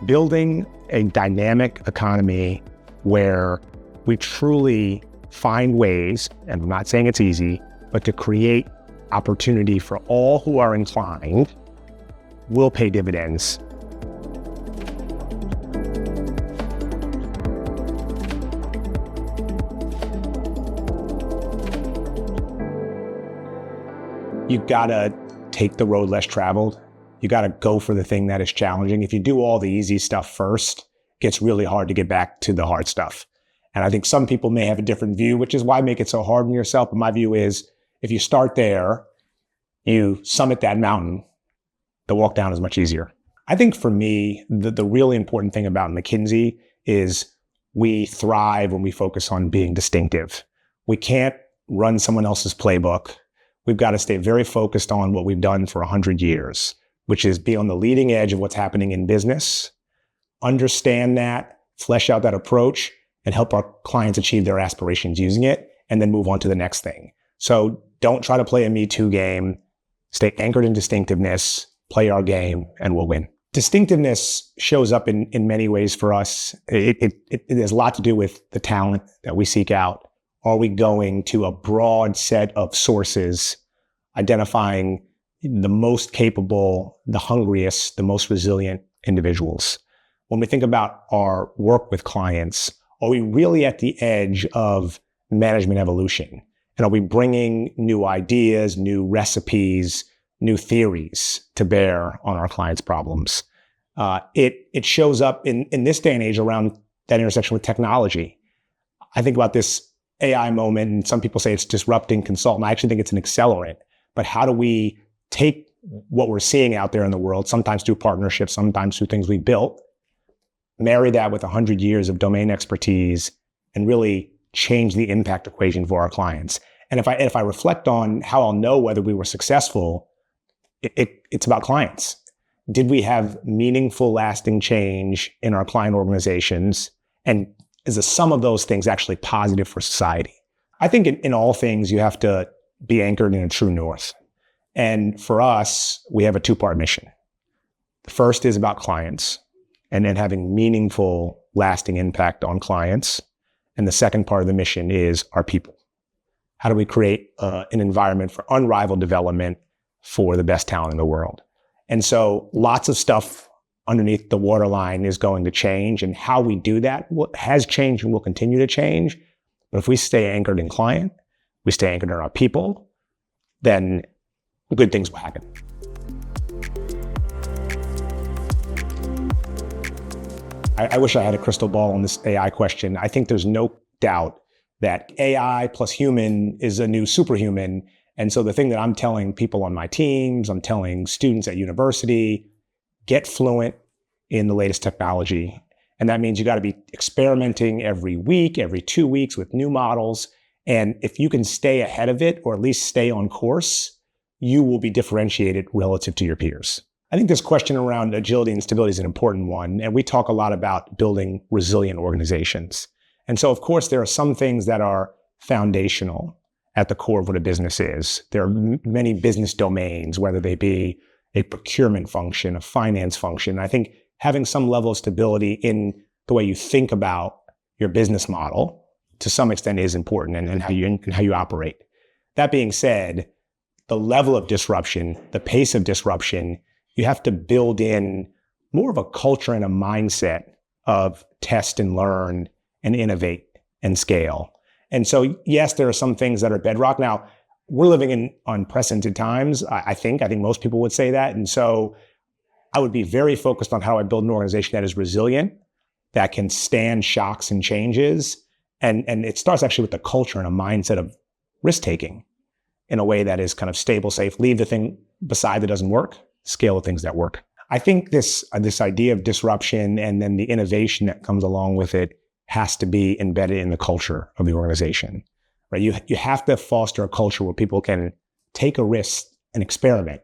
building a dynamic economy where we truly find ways, and I'm not saying it's easy, but to create opportunity for all who are inclined will pay dividends. You've got to take the road less traveled. You got to go for the thing that is challenging. If you do all the easy stuff first, it gets really hard to get back to the hard stuff. And I think some people may have a different view, which is why make it so hard on yourself. But my view is if you start there, you summit that mountain, the walk down is much easier. I think for me, the really important thing about McKinsey is we thrive when we focus on being distinctive. We can't run someone else's playbook. We've got to stay very focused on what we've done for 100 years, which is be on the leading edge of what's happening in business, understand that, flesh out that approach, and help our clients achieve their aspirations using it, and then move on to the next thing. So don't try to play a Me Too game. Stay anchored in distinctiveness, play our game, and we'll win. Distinctiveness shows up in many ways for us. It has a lot to do with the talent that we seek out. Are we going to a broad set of sources, identifying the most capable, the hungriest, the most resilient individuals? When we think about our work with clients, are we really at the edge of management evolution? And are we bringing new ideas, new recipes, new theories to bear on our clients' problems? It shows up in this day and age around that intersection with technology. I think about this AI moment, and some people say it's disrupting consultant. I actually think it's an accelerant. But how do we take what we're seeing out there in the world, sometimes through partnerships, sometimes through things we built, marry that with 100 years of domain expertise, and really change the impact equation for our clients? And if I reflect on how I'll know whether we were successful, it's about clients. Did we have meaningful, lasting change in our client organizations? And is the sum of those things actually positive for society? I think in all things, you have to be anchored in a true north. And for us, we have a two-part mission. The first is about clients and then having meaningful, lasting impact on clients. And the second part of the mission is our people. How do we create an environment for unrivaled development for the best talent in the world? And so lots of stuff underneath the waterline is going to change, and how we do that has changed and will continue to change. But if we stay anchored in client, we stay anchored in our people, then good things will happen. I wish I had a crystal ball on this AI question. I think there's no doubt that AI plus human is a new superhuman. And so the thing that I'm telling people on my teams, I'm telling students at university, get fluent in the latest technology. And that means you got to be experimenting every week, every 2 weeks with new models. And if you can stay ahead of it, or at least stay on course, you will be differentiated relative to your peers. I think this question around agility and stability is an important one. And we talk a lot about building resilient organizations. And so, of course, there are some things that are foundational at the core of what a business is. There are many business domains, whether they be a procurement function, a finance function. I think having some level of stability in the way you think about your business model to some extent is important, and how you operate. That being said, the level of disruption, the pace of disruption, you have to build in more of a culture and a mindset of test and learn and innovate and scale. And so, yes, there are some things that are bedrock. Now, we're living in unprecedented times. I think most people would say that. And so I would be very focused on how I build an organization that is resilient, that can stand shocks and changes. And it starts actually with the culture and a mindset of risk-taking in a way that is kind of stable, safe, leave the thing beside that doesn't work, scale the things that work. I think this idea of disruption and then the innovation that comes along with it has to be embedded in the culture of the organization, right? You have to foster a culture where people can take a risk and experiment.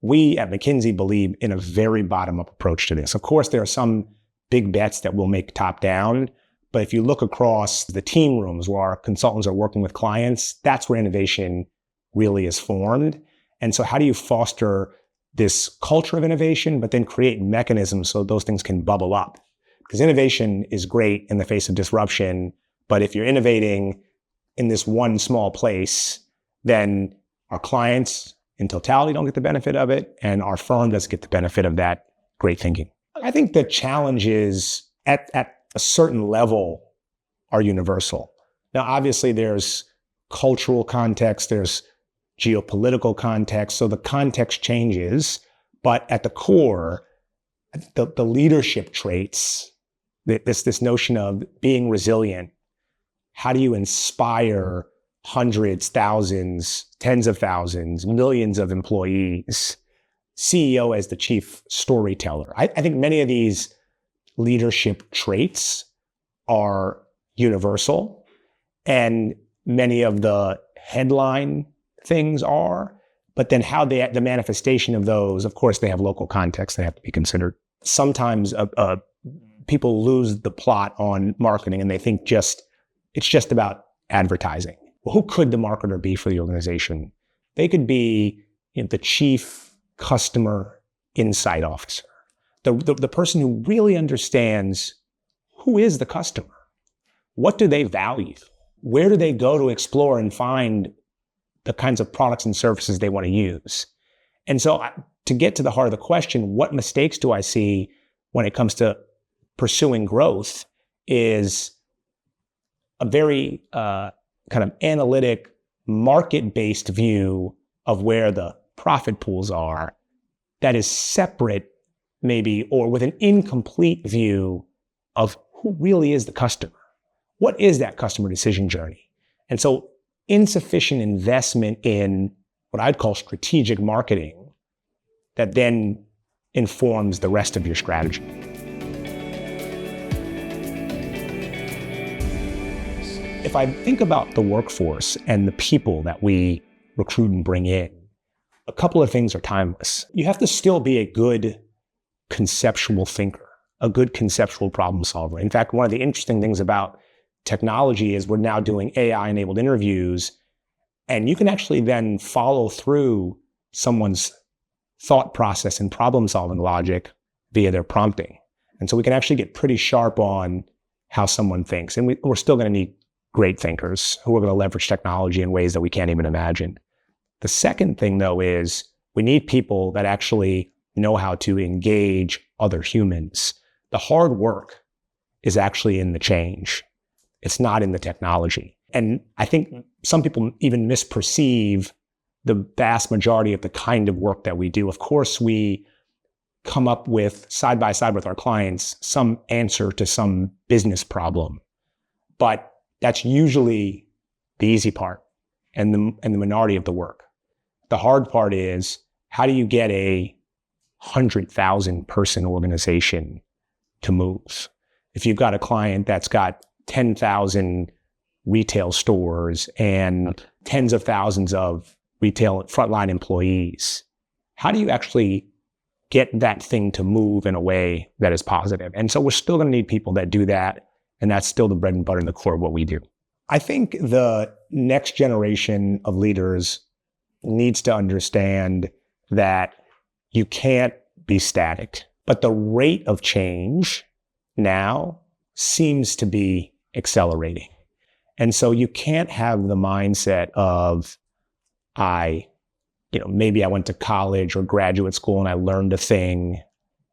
We at McKinsey believe in a very bottom-up approach to this. Of course, there are some big bets that we'll make top-down, but if you look across the team rooms where our consultants are working with clients, that's where innovation really is formed. And so how do you foster this culture of innovation, but then create mechanisms so those things can bubble up. Because innovation is great in the face of disruption, but if you're innovating in this one small place, then our clients in totality don't get the benefit of it, and our firm doesn't get the benefit of that great thinking. I think the challenges at a certain level are universal. Now, obviously, there's cultural context, there's geopolitical context, so the context changes, but at the core, the leadership traits, this notion of being resilient, how do you inspire hundreds, thousands, tens of thousands, millions of employees? CEO as the chief storyteller. I think many of these leadership traits are universal, and many of the headline things are, but then how the manifestation of those, of course, they have local context that have to be considered. Sometimes people lose the plot on marketing and they think it's just about advertising. Well, who could the marketer be for the organization? They could be the chief customer insight officer, the person who really understands who is the customer, what do they value, where do they go to explore and find the kinds of products and services they want to use. And so to get to the heart of the question, what mistakes do I see when it comes to pursuing growth, is a very kind of analytic, market-based view of where the profit pools are that is separate maybe, or with an incomplete view of who really is the customer. What is that customer decision journey? And so insufficient investment in what I'd call strategic marketing that then informs the rest of your strategy. If I think about the workforce and the people that we recruit and bring in, a couple of things are timeless. You have to still be a good conceptual thinker, a good conceptual problem solver. In fact, one of the interesting things about technology is we're now doing AI-enabled interviews, and you can actually then follow through someone's thought process and problem-solving logic via their prompting. And so we can actually get pretty sharp on how someone thinks. And we're still going to need great thinkers who are going to leverage technology in ways that we can't even imagine. The second thing, though, is we need people that actually know how to engage other humans. The hard work is actually in the change. It's not in the technology. And I think some people even misperceive the vast majority of the kind of work that we do. Of course, we come up with, side by side with our clients, some answer to some business problem. But that's usually the easy part and the minority of the work. The hard part is, how do you get a 100,000 person organization to move? If you've got a client that's got 10,000 retail stores and tens of thousands of retail frontline employees, how do you actually get that thing to move in a way that is positive? And so we're still going to need people that do that. And that's still the bread and butter and the core of what we do. I think the next generation of leaders needs to understand that you can't be static, but the rate of change now seems to be accelerating. And so you can't have the mindset of, maybe I went to college or graduate school and I learned a thing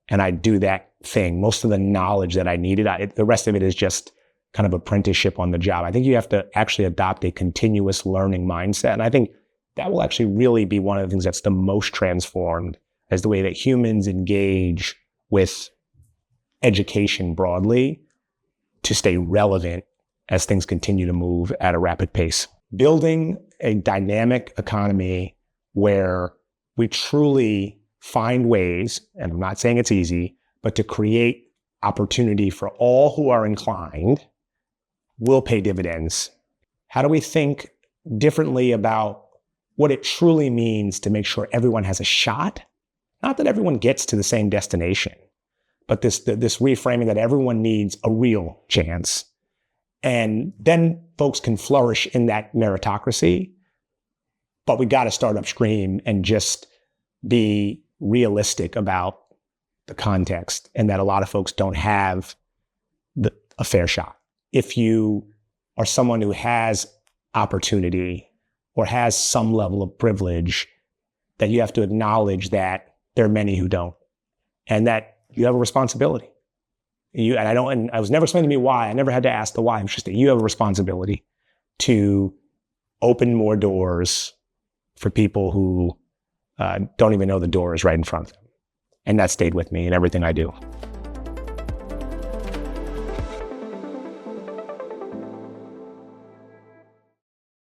and I do that thing. Most of the knowledge that I needed, the rest of it is just kind of apprenticeship on the job. I think you have to actually adopt a continuous learning mindset. And I think that will actually really be one of the things that's the most transformed, as the way that humans engage with education broadly to stay relevant as things continue to move at a rapid pace. Building a dynamic economy where we truly find ways, and I'm not saying it's easy, but to create opportunity for all who are inclined will pay dividends. How do we think differently about what it truly means to make sure everyone has a shot? Not that everyone gets to the same destination, but this reframing that everyone needs a real chance. And then folks can flourish in that meritocracy, but we got to start upstream and just be realistic about the context and that a lot of folks don't have a fair shot. If you are someone who has opportunity or has some level of privilege, that you have to acknowledge that there are many who don't, and that you have a responsibility. And I was never explained to me why. I never had to ask the why. It's just that you have a responsibility to open more doors for people who don't even know the door is right in front of them. And that stayed with me in everything I do.